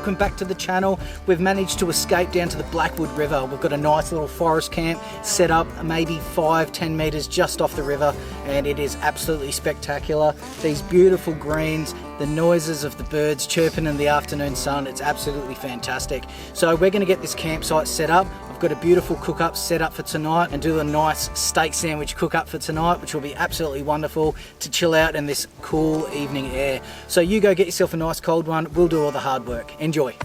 welcome back to the channel. We've managed to escape down to the Blackwood River. We've got a nice little forest camp set up maybe 5-10 meters just off the river, and it is absolutely spectacular. These beautiful greens, the noises of the birds chirping in the afternoon sun, it's absolutely fantastic. So we're going to get this campsite set up. I've got a beautiful cook up set up for tonight and do a nice steak sandwich cook up for tonight, which will be absolutely wonderful to chill out in this cool evening air. So you go get yourself a nice cold one, we'll do all the hard work. Enjoy.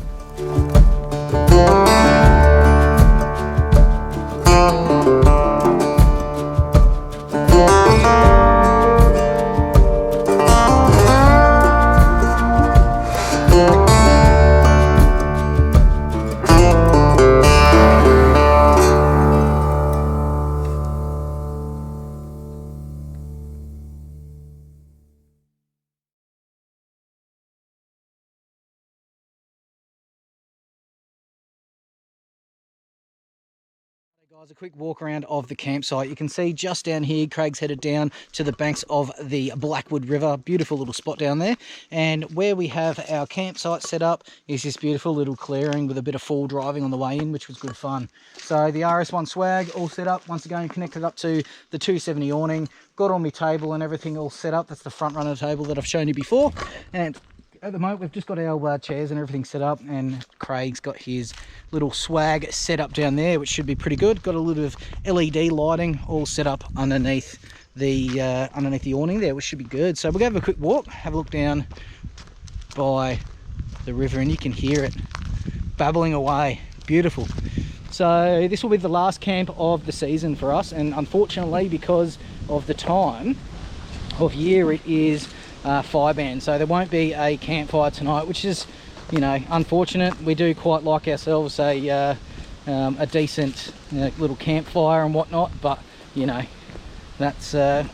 Guys, a quick walk around of the campsite. You can see just down here, Craig's headed down to the banks of the Blackwood River. Beautiful little spot down there. And where we have our campsite set up is this beautiful little clearing with a bit of full driving on the way in, which was good fun. So the RS1 swag all set up. Once again, connected up to the 270 awning. Got all my table and everything all set up. That's the front runner table that I've shown you before. And at the moment, we've just got our chairs and everything set up, and Craig's got his little swag set up down there, which should be pretty good. Got a little bit of LED lighting all set up underneath the awning there, which should be good. So we'll go have a quick walk, have a look down by the river, and you can hear it babbling away. Beautiful. So this will be the last camp of the season for us, and unfortunately, because of the time of year, it is fire ban, so there won't be a campfire tonight, which is, you know, unfortunate. We do quite like ourselves a decent little campfire and whatnot, but you know, that's the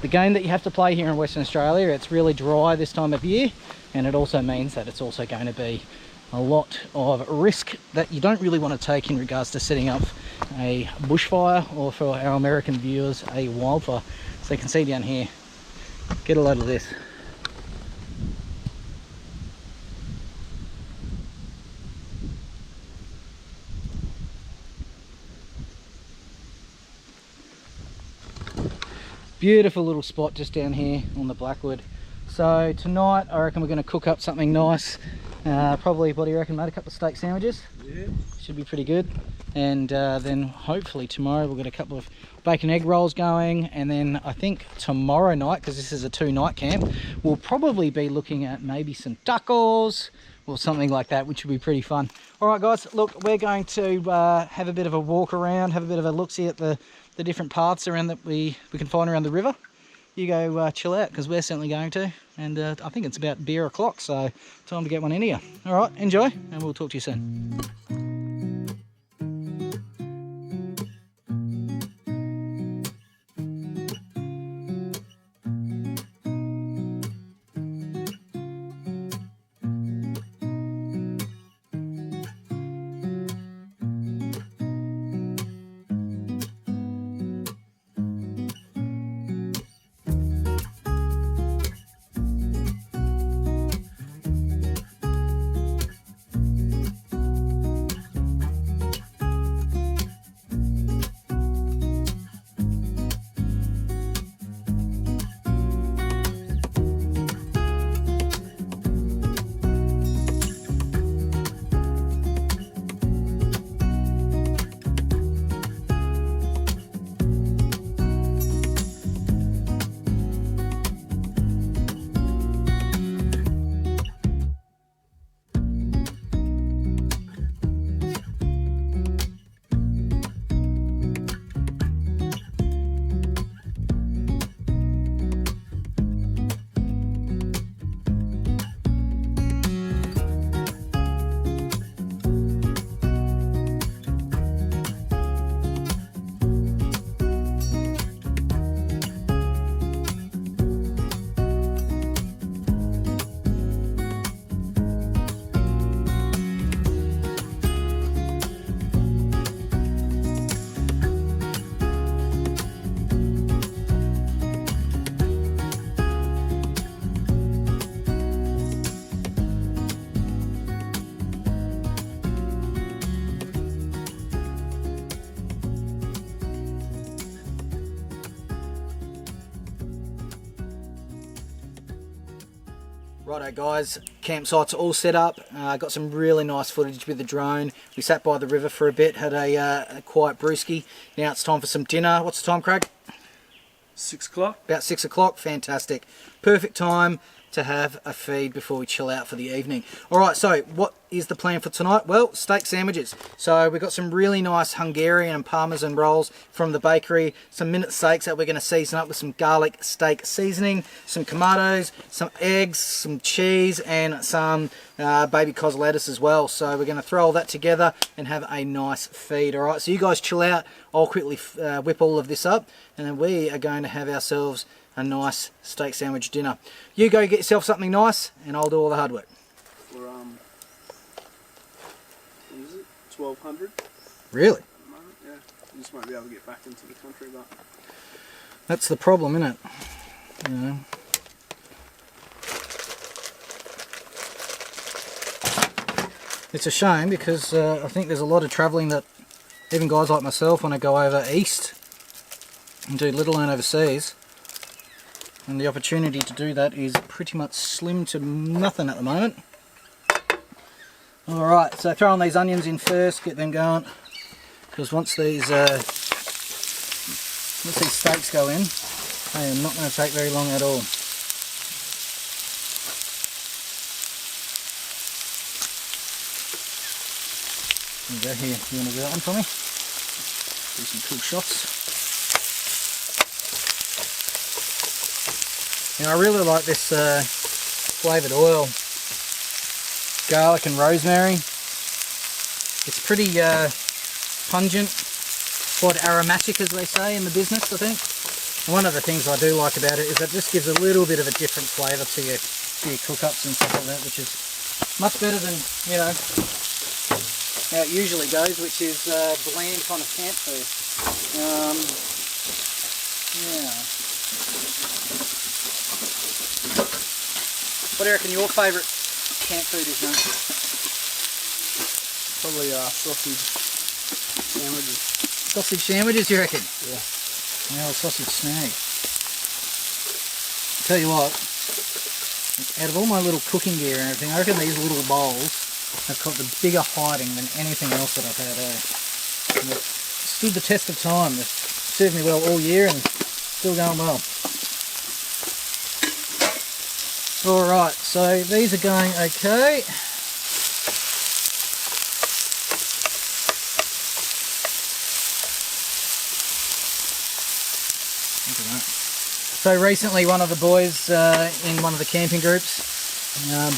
game that you have to play here in Western Australia. It's really dry this time of year, and it also means that it's also going to be a lot of risk that you don't really want to take in regards to setting up a bushfire, or for our American viewers, a wildfire. So you can see down here, get a load of this. Beautiful little spot just down here on the Blackwood. So tonight I reckon we're going to cook up something nice. Probably, what do you reckon, mate? A couple of steak sandwiches? Yeah. Should be pretty good. And then hopefully tomorrow we'll get a couple of bacon egg rolls going, and then I think tomorrow night, because this is a 2-night camp, we'll probably be looking at maybe some tacos or something like that, which would be pretty fun. All right guys, look, we're going to have a bit of a walk around, have a bit of a look-see at the different paths around that we can find around the river. You go chill out, because we're certainly going to, and I think it's about beer o'clock, so time to get one in here. All right, enjoy, and we'll talk to you soon. Righto guys, campsite's all set up. Got some really nice footage with the drone. We sat by the river for a bit, had a quiet brewski. Now it's time for some dinner. What's the time, Craig? 6 o'clock. About 6 o'clock, fantastic. Perfect time to have a feed before we chill out for the evening. Alright, so what is the plan for tonight? Well, steak sandwiches. So we've got some really nice Hungarian and Parmesan rolls from the bakery, some minute steaks that we're going to season up with some garlic steak seasoning, some tomatoes, some eggs, some cheese, and some baby cos lettuce as well. So we're going to throw all that together and have a nice feed. Alright, so you guys chill out. I'll quickly whip all of this up, and then we are going to have ourselves a nice steak sandwich dinner. You go get yourself something nice, and I'll do all the hard work. For what is it? 1200. Really? Yeah. You just won't be able to get back into the country, but that's the problem, isn't it? You know. It's a shame because I think there's a lot of travelling that even guys like myself want to go over east and do little and overseas. And the opportunity to do that is pretty much slim to nothing at the moment. Alright, so throw on these onions in first, get them going. Because once these steaks go in, they are not going to take very long at all. There you go, here, you want to do that one for me? Do some cool shots. Now I really like this flavoured oil, garlic and rosemary. It's pretty pungent, quite aromatic as they say in the business, I think. And one of the things I do like about it is that it just gives a little bit of a different flavour to your cook-ups and stuff like that, which is much better than, you know, how it usually goes, which is bland kind of camp food. Yeah. What do you reckon your favourite camp food is, mate? probably sausage sandwiches. Sausage sandwiches, you reckon? Yeah. Well, sausage snag. Tell you what, out of all my little cooking gear and everything, I reckon these little bowls have got the bigger hiding than anything else that I've had. And they've stood the test of time. They've served me well all year and still going well. Alright, so these are going okay. Look at that. So recently one of the boys in one of the camping groups,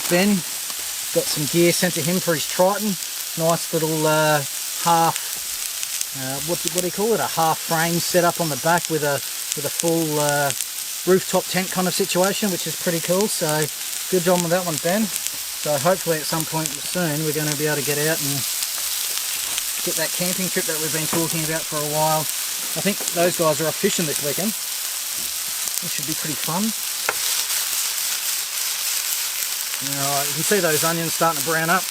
Ben, got some gear sent to him for his Triton. Nice little half, what do you call it? A half frame set up on the back with a full rooftop tent kind of situation, which is pretty cool. So good job with that one, Ben. So hopefully at some point soon we're going to be able to get out and get that camping trip that we've been talking about for a while. I think those guys are off fishing this weekend, which should be pretty fun. Alright, you can see those onions starting to brown up.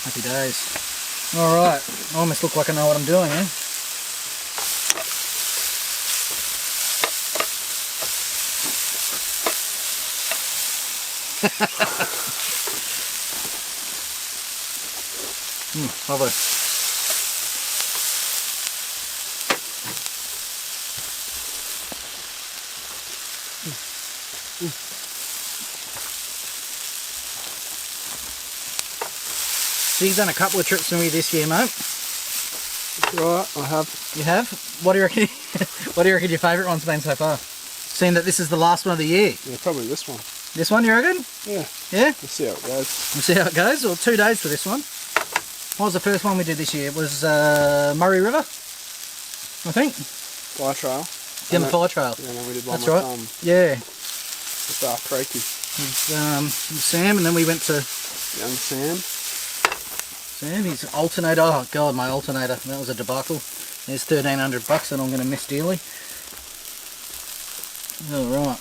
Happy days. Alright, I almost look like I know what I'm doing, eh? Lovely. So you've done a couple of trips with me this year, mate. Right, I have. You have? What do you reckon? What do you reckon your favourite one's been so far? Seeing that this is the last one of the year. Yeah, probably this one. This one, you reckon? Yeah. Yeah? We'll see how it goes. We'll see how it goes. Well, 2 days for this one. What was the first one we did this year? It was Murray River, I think. Fire trail. Yeah, the fire trail. Yeah, and then we did one That's right. Yeah. With Creaky. With Sam, and then we went to Young Sam. Sam, his alternator. Oh god, my alternator. That was a debacle. There's $1,300 that I'm going to miss dearly. Alright.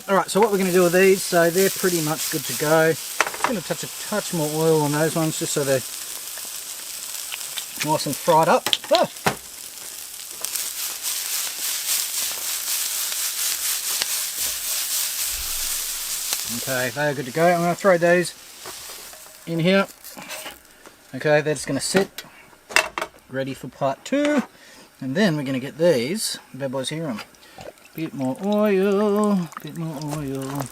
Alright, so what we're going to do with these, so they're pretty much good to go. I'm going to touch a touch more oil on those ones just so they're Nice and fried up. Ah. Okay, they are good to go. I'm going to throw those in here. Okay, they're just going to sit ready for part 2. And then we're going to get these bad boys here on. Bit more oil, bit more oil.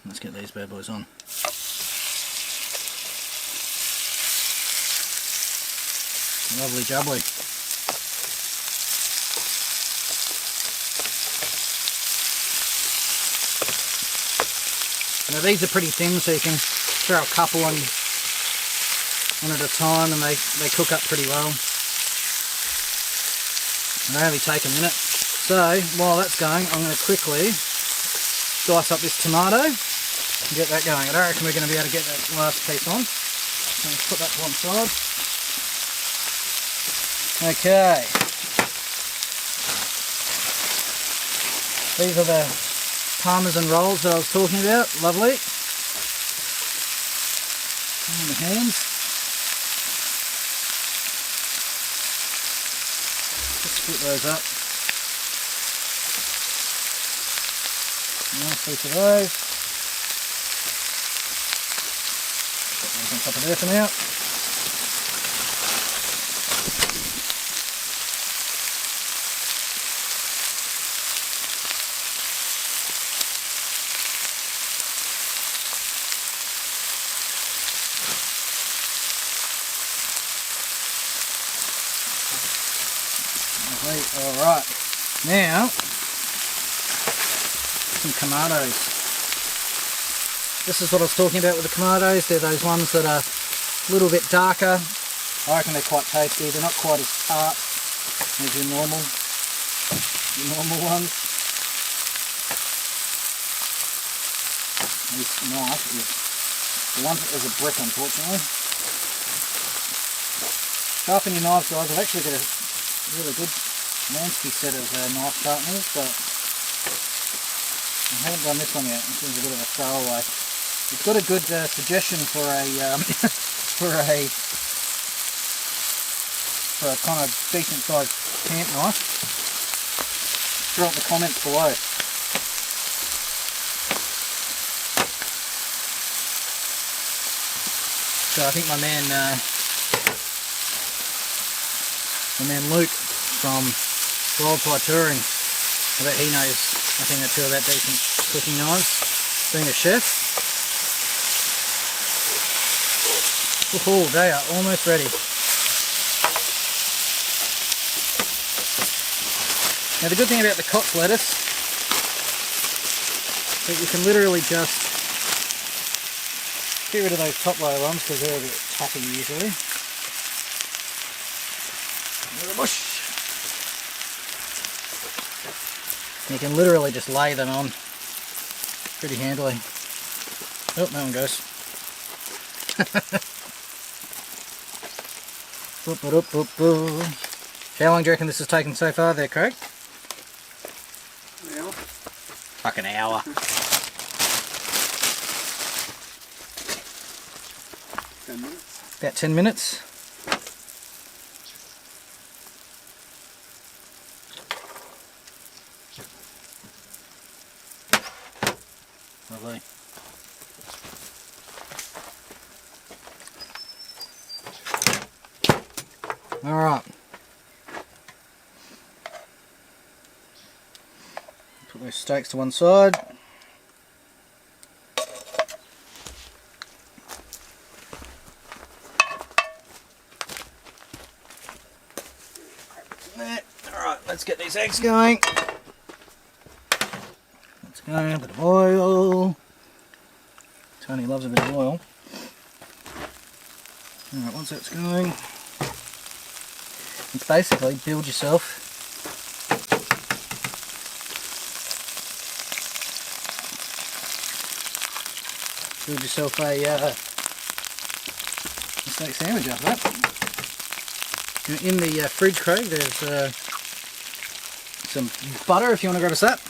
Let's get these bad boys on. Lovely jubbly. Now these are pretty thin, so you can throw a couple on at a time and they cook up pretty well. They only take a minute. So while that's going, I'm going to quickly dice up this tomato and get that going. I don't reckon we're going to be able to get that last piece on. So let's put that to one side. Okay. These are the parmesan rolls that I was talking about. Lovely. On the hands. Let's split those up. Nice piece of those. Put those on top of there for now. Alright, now some tomatoes. This is what I was talking about with the tomatoes. They're those ones that are a little bit darker. I reckon they're quite tasty. They're not quite as tart as your normal ones. This knife is the one that is a brick, unfortunately. Sharpen your knives, guys. I've actually got a really good Lansky set of knife sharpeners, but I haven't done this one yet. This is a bit of a throwaway. It's got a good suggestion for a for a kind of decent sized camp knife. Throw it in the comments below. So I think my man Luke from Wildfire Touring, I bet he knows a thing or two about decent cooking knives, being a chef. Oh, they are almost ready. Now the good thing about the Cox lettuce is that you can literally just get rid of those top layer ones because they're a bit tacky usually. Into the bush. You can literally just lay them on pretty handily. Oh, that one goes. How long do you reckon this has taken so far there, Craig? An hour. Fucking hour. 10 minutes. About 10 minutes. Lovely. All right. Put those steaks to one side. There. All right, let's get these eggs going. Let's go, a bit of oil. Tony loves a bit of oil. All right, once that's going, it's basically build yourself a steak sandwich after that. In the fridge, Craig, there's some butter if you want to grab us that.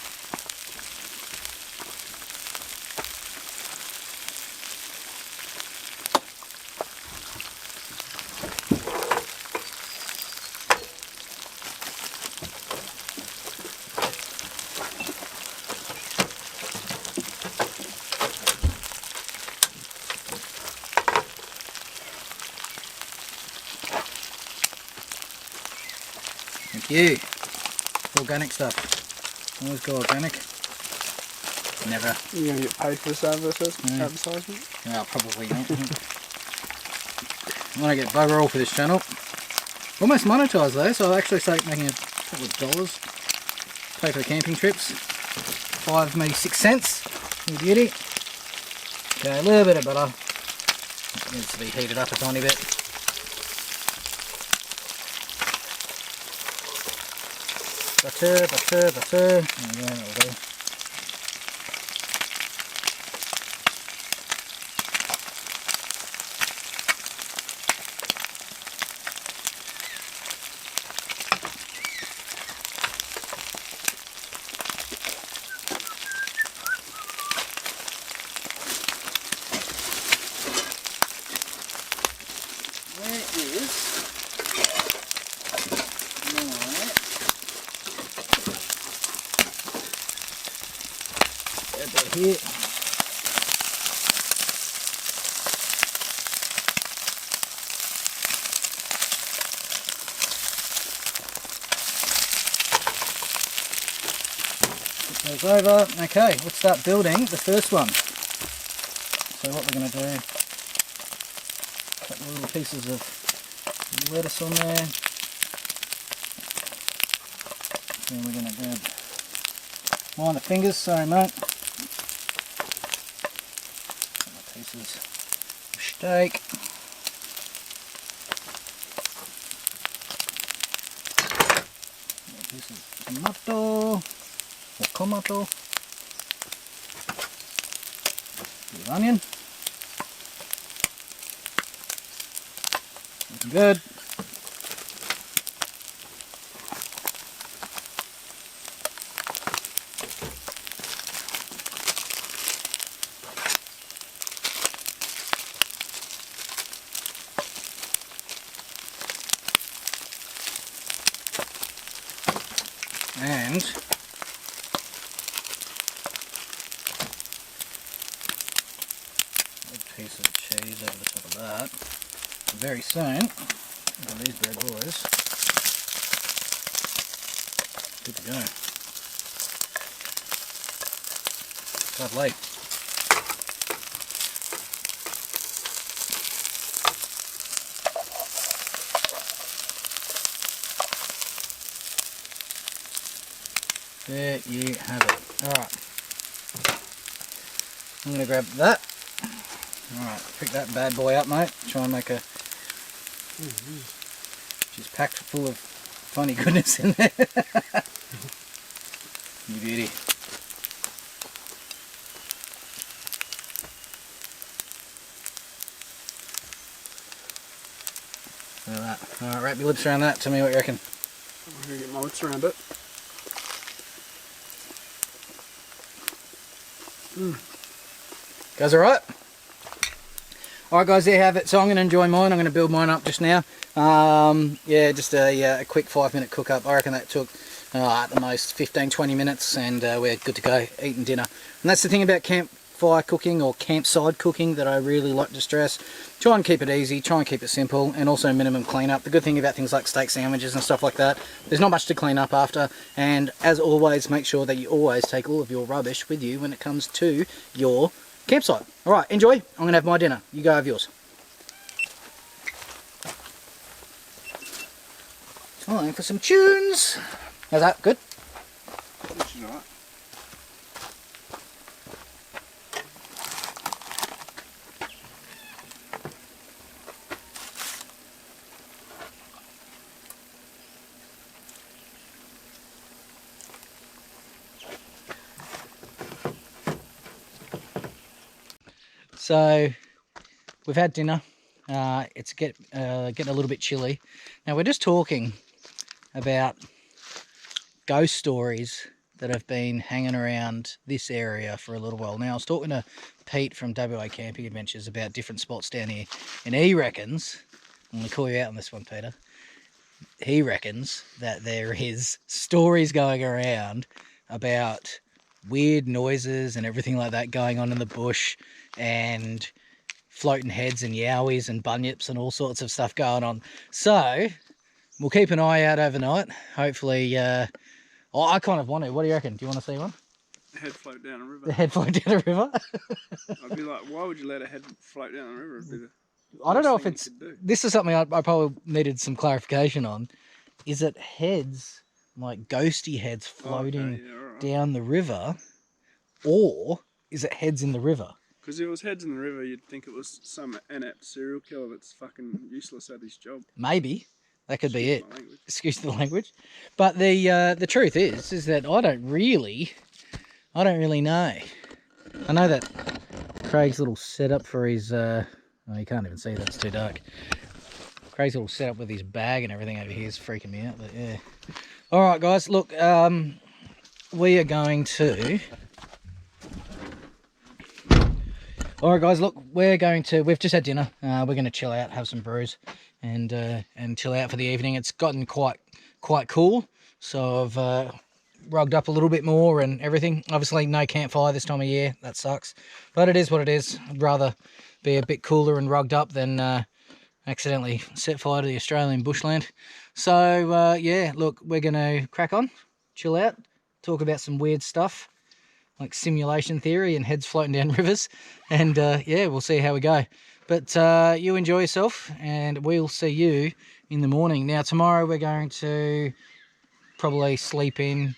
Thank you. Organic stuff. Always go organic. Never. You gonna get paid for this advertisement? No, probably not. I want to get bugger all for this channel. Almost monetised though, so I'll actually start making a couple of dollars. Pay for the camping trips. 5, maybe 6 cents. Good beauty. Okay, a little bit of butter. It needs to be heated up a tiny bit. Butter, butter, butter. And then it'll do. Here. Put those over. Okay, let's start building the first one. So what we're going to do, a couple of little pieces of lettuce on there. Then we're going to grab, mind the fingers, sorry mate. Pieces of steak. Pieces of tomato or tomato. Bit of onion. Looking good. And a piece of cheese over the top of that. Very soon, look at these bad boys. Good to go. Lovely. There you have it. Alright. I'm going to grab that. Alright, pick that bad boy up, mate. Try and make a... Just packed full of funny goodness in there. You beauty. Look at that. Alright, wrap your lips around that. Tell me what you reckon. I'm going to get my lips around it. Goes alright? Alright guys, there you have it. So I'm going to enjoy mine. I'm going to build mine up just now. Yeah, just a quick 5-minute cook up. I reckon that took at the most 15-20 minutes and we're good to go eating dinner. And that's the thing about campfire cooking or campsite cooking that I really like to stress. Try and keep it easy, try and keep it simple, and also minimum cleanup. The good thing about things like steak sandwiches and stuff like that, there's not much to clean up after, and as always, make sure that you always take all of your rubbish with you when it comes to your campsite. Alright, enjoy. I'm going to have my dinner. You go have yours. Time for some tunes. How's that? Good? Which is alright. So we've had dinner. It's getting a little bit chilly. Now we're just talking about ghost stories that have been hanging around this area for a little while. Now I was talking to Pete from WA Camping Adventures about different spots down here, and he reckons, I'm going to call you out on this one, Peter, he reckons that there is stories going around about weird noises and everything like that going on in the bush, and floating heads and yowies and bunyips and all sorts of stuff going on. So we'll keep an eye out overnight. Hopefully, I kind of want to. What do you reckon? Do you want to see one? A head float down a river. The head float down a river? I'd be like, why would you let a head float down the river? It'd be the I don't know if worst it's... thing you could do. This is something I probably needed some clarification on. Is it heads, like ghosty heads floating Yeah, alright. down the river, or is it heads in the river? Because if it was heads in the river, you'd think it was some inept serial killer that's fucking useless at his job. Maybe. That could be it. My language. Excuse the language. But the truth is that I don't really know. I know that Craig's little setup for his, oh, you can't even see that, it's too dark. Craig's little setup with his bag and everything over here is freaking me out, but yeah. All right, guys, look, we are going to... All right, guys, look, we've just had dinner. We're going to chill out, have some brews, and chill out for the evening. It's gotten quite cool, so I've rugged up a little bit more and everything. Obviously, no campfire this time of year. That sucks, but it is what it is. I'd rather be a bit cooler and rugged up than accidentally set fire to the Australian bushland. So, yeah, look, we're going to crack on, chill out, talk about some weird stuff, like simulation theory and heads floating down rivers, and yeah, we'll see how we go. But you enjoy yourself, and we'll see you in the morning. Now, tomorrow we're going to probably sleep in,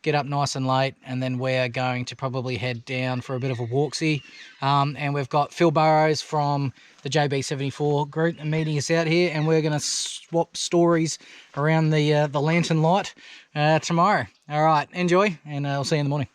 get up nice and late, and then we're going to probably head down for a bit of a walksy. And we've got Phil Burrows from the JB74 group meeting us out here, and we're going to swap stories around the lantern light tomorrow. All right, enjoy, and I'll see you in the morning.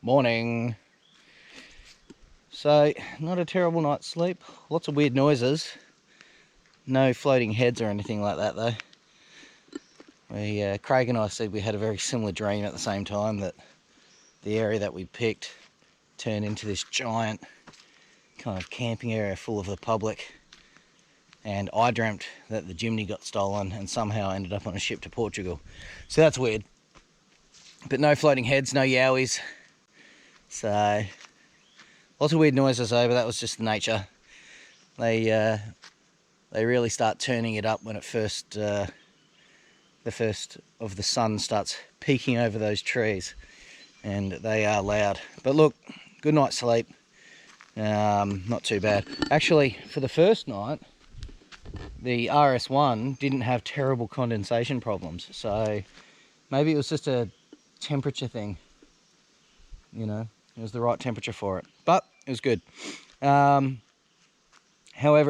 Morning. So, not a terrible night's sleep. Lots of weird noises. No floating heads or anything like that though. Craig and I said we had a very similar dream at the same time, that the area that we picked turned into this giant kind of camping area full of the public. And I dreamt that the JIMNY got stolen and somehow ended up on a ship to Portugal. So that's weird. But no floating heads, no yowies. So, lots of weird noises though, but that was just nature. They really start turning it up when it first, the first of the sun starts peeking over those trees, and they are loud. But look, good night's sleep, not too bad. Actually, for the first night, the RS1 didn't have terrible condensation problems, so maybe it was just a temperature thing, you know. It was the right temperature for it, but it was good. However,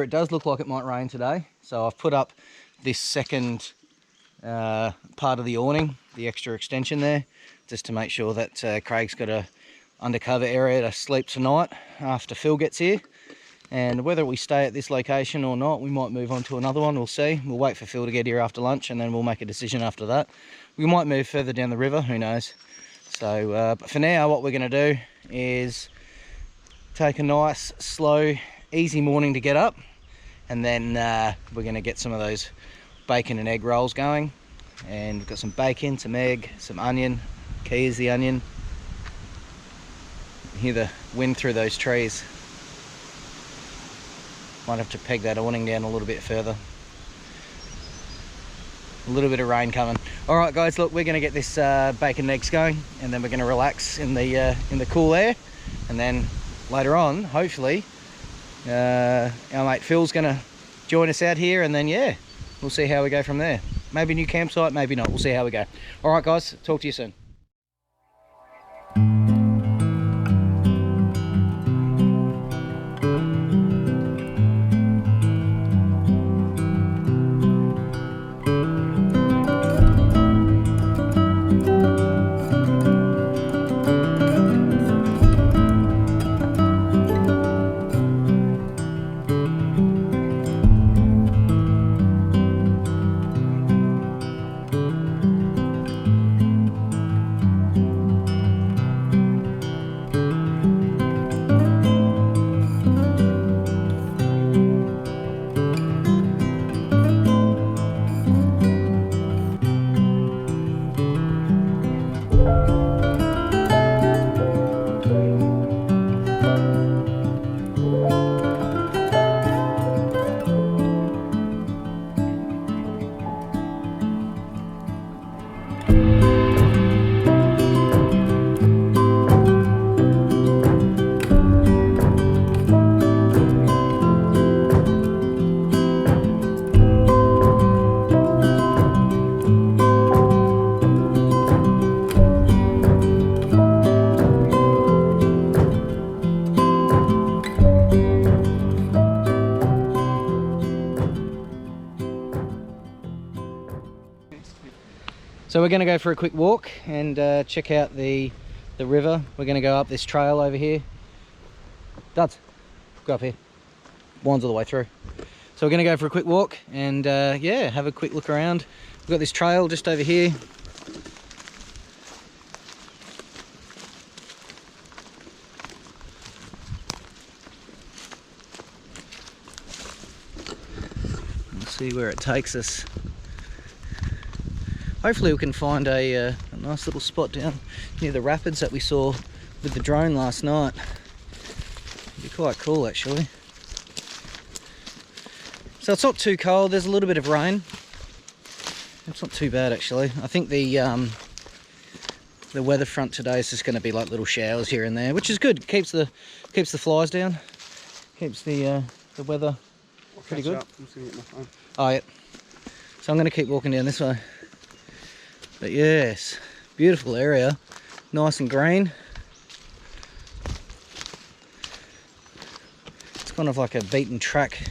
it does look like it might rain today, so I've put up this second part of the awning, the extra extension there, just to make sure that Craig's got a undercover area to sleep tonight after Phil gets here. And whether we stay at this location or not, we might move on to another one, we'll see. We'll wait for Phil to get here after lunch, and then we'll make a decision after that. We might move further down the river, who knows. So, but for now, what we're going to do is take a nice, slow, easy morning to get up, and then we're going to get some of those bacon and egg rolls going. And we've got some bacon, some egg, some onion. Key is the onion. You hear the wind through those trees. Might have to peg that awning down a little bit further. A little bit of rain coming. All right, guys, look, we're going to get this bacon and eggs going, and then we're going to relax in the cool air, and then later on, hopefully, our mate Phil's going to join us out here, and then yeah, we'll see how we go from there. Maybe new campsite, maybe not. We'll see how we go. All right, guys, talk to you soon. So we're going to go for a quick walk and check out the river. We're going to go up this trail over here. Duds, go up here. Winds all the way through. So we're going to go for a quick walk and yeah, have a quick look around. We've got this trail just over here. We'll see where it takes us. Hopefully we can find a nice little spot down near the rapids that we saw with the drone last night. It'd be quite cool actually. So it's not too cold, there's a little bit of rain. It's not too bad actually. I think the weather front today is just going to be like little showers here and there, which is good. Keeps the flies down, keeps the weather pretty good. I'm just gonna get my phone. Oh yeah. So I'm going to keep walking down this way. But yes, beautiful area, nice and green. It's kind of like a beaten track,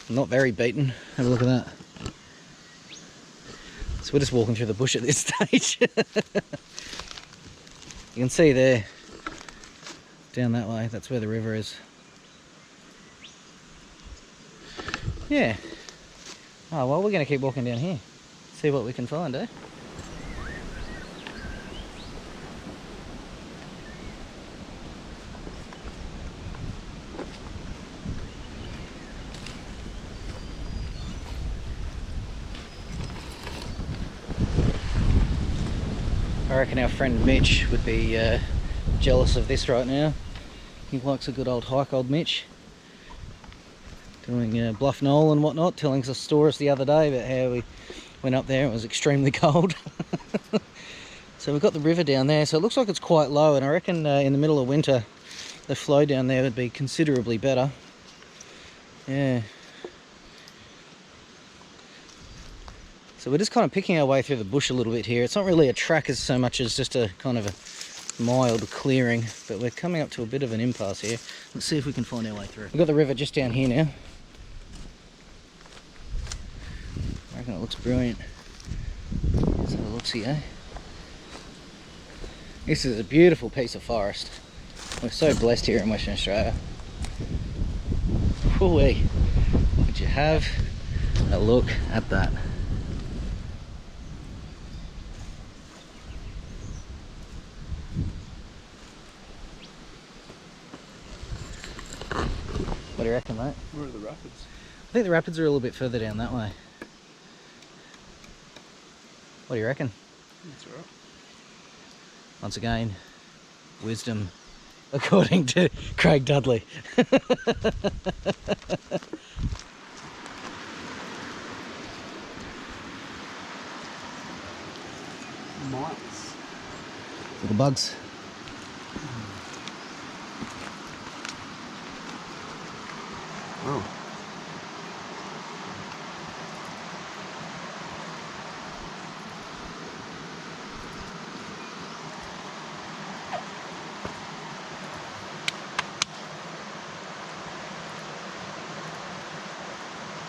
not very beaten. Have a look at that. So we're just walking through the bush at this stage. You can see there, down that way, that's where the river is. Yeah. Oh well, we're going to keep walking down here, see what we can find, eh? I reckon our friend Mitch would be jealous of this right now. He likes a good old hike, old Mitch. Doing Bluff Knoll and whatnot, telling us stories the other day about how we went up there and it was extremely cold. So we've got the river down there, so it looks like it's quite low, and I reckon in the middle of winter the flow down there would be considerably better. Yeah. So we're just kind of picking our way through the bush a little bit here. It's not really a track as so much as just a kind of a mild clearing, but we're coming up to a bit of an impasse here. Let's see if we can find our way through. We've got the river just down here now. I reckon it looks brilliant. Let's have a look-see, eh? This is a beautiful piece of forest. We're so blessed here in Western Australia. Ooh-wee. Would you have a look at that? What do you reckon, mate? Where are the rapids? I think the rapids are a little bit further down that way. What do you reckon? That's alright. Once again, wisdom according to Craig Dudley. Mites. Little bugs. Oh.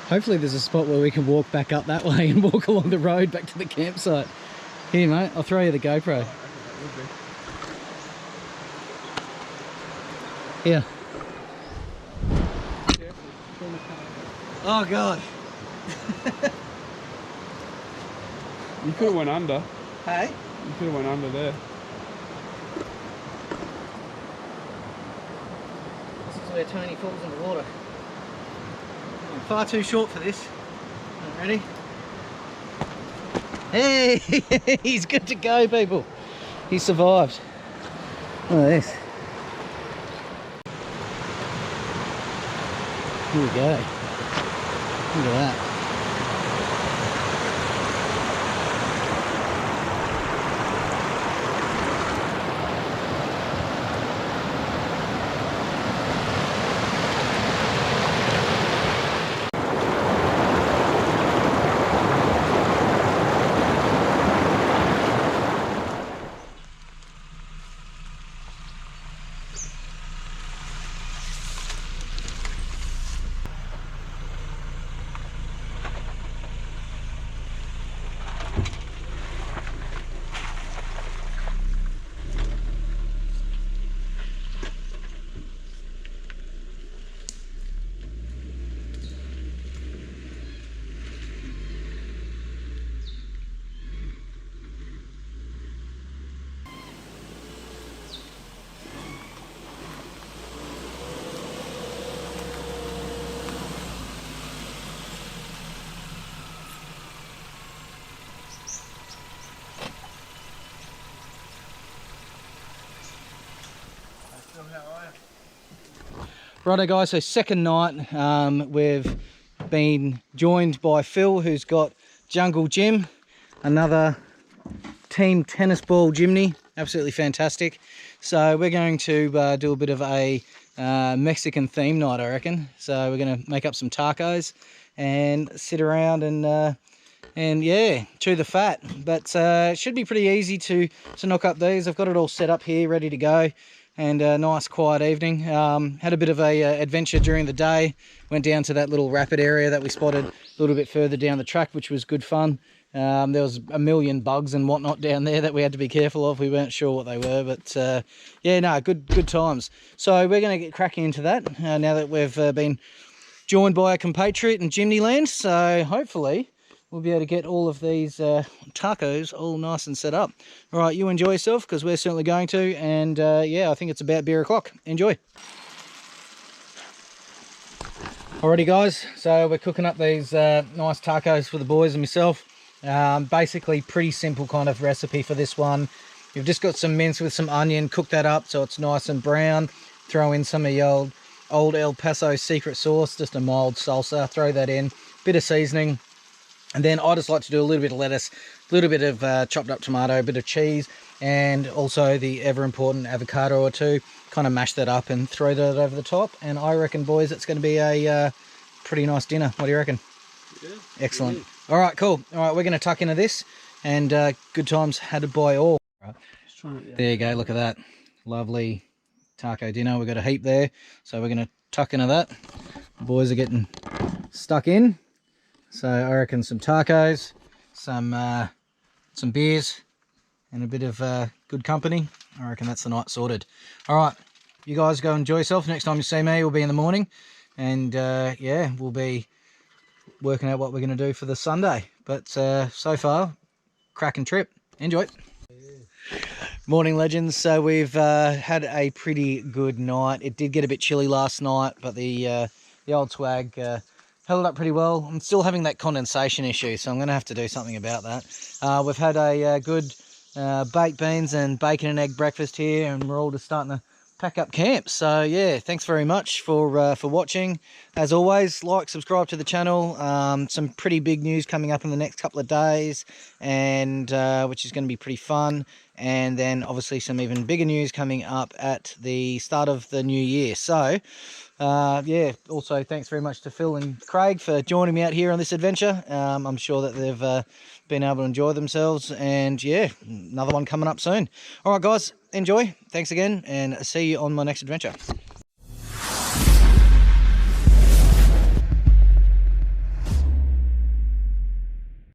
Hopefully there's a spot where we can walk back up that way and walk along the road back to the campsite. Here mate, I'll throw you the GoPro. Here. Oh god. You could have went under. Hey? You could have went under there. This is where Tony falls in the water. I'm far too short for this. Ready? Hey! He's good to go, people. He survived. Look at this. Here we go. Look at that. Phil, how are you? Righto guys, so second night, we've been joined by Phil, who's got Jungle Gym, another team tennis ball JIMNY, absolutely fantastic. So we're going to do a bit of a Mexican theme night, I reckon. So we're going to make up some tacos and sit around and yeah, chew the fat. But it should be pretty easy to knock up these. I've got it all set up here, ready to go. And a nice quiet evening. Had a bit of a adventure during the day. Went down to that little rapid area that we spotted a little bit further down the track, which was good fun. There was a million bugs and whatnot down there that we had to be careful of. We weren't sure what they were, but yeah, no, good times. So we're going to get cracking into that now that we've been joined by a compatriot in JIMNY land. So hopefully we'll be able to get all of these tacos all nice and set up. All right, you enjoy yourself, because we're certainly going to. And yeah, I think it's about beer o'clock. Enjoy. Alrighty guys, so we're cooking up these nice tacos for the boys and myself. Basically pretty simple kind of recipe for this one. You've just got some mince with some onion, cook that up so it's nice and brown. Throw in some of your old El Paso secret sauce, just a mild salsa, throw that in, bit of seasoning. And then I just like to do a little bit of lettuce, a little bit of chopped up tomato, a bit of cheese, and also the ever important avocado or two. Kind of mash that up and throw that over the top. And I reckon, boys, it's going to be a pretty nice dinner. What do you reckon? Yeah. Excellent. All right, cool. All right, we're going to tuck into this, and good times had by all. Right. There you go. Look at that. Lovely taco dinner. We've got a heap there, so we're going to tuck into that. The boys are getting stuck in. So I reckon some tacos, some beers, and a bit of good company. I reckon that's the night sorted. All right, you guys go enjoy yourself. Next time you see me will be in the morning, and yeah, we'll be working out what we're going to do for the Sunday. But so far, cracking trip. Enjoy. Morning, legends. So we've had a pretty good night. It did get a bit chilly last night, but the old swag held up pretty well. I'm still having that condensation issue, so I'm going to have to do something about that. We've had a good baked beans and bacon and egg breakfast here, and we're all just starting to pack up camp. So yeah, thanks very much for watching. As always, like, subscribe to the channel. Some pretty big news coming up in the next couple of days, and which is going to be pretty fun. And then obviously some even bigger news coming up at the start of the new year. So yeah, also thanks very much to Phil and Craig for joining me out here on this adventure. I'm sure that they've been able to enjoy themselves, and yeah, another one coming up soon. All right guys, enjoy. Thanks again, and see you on my next adventure.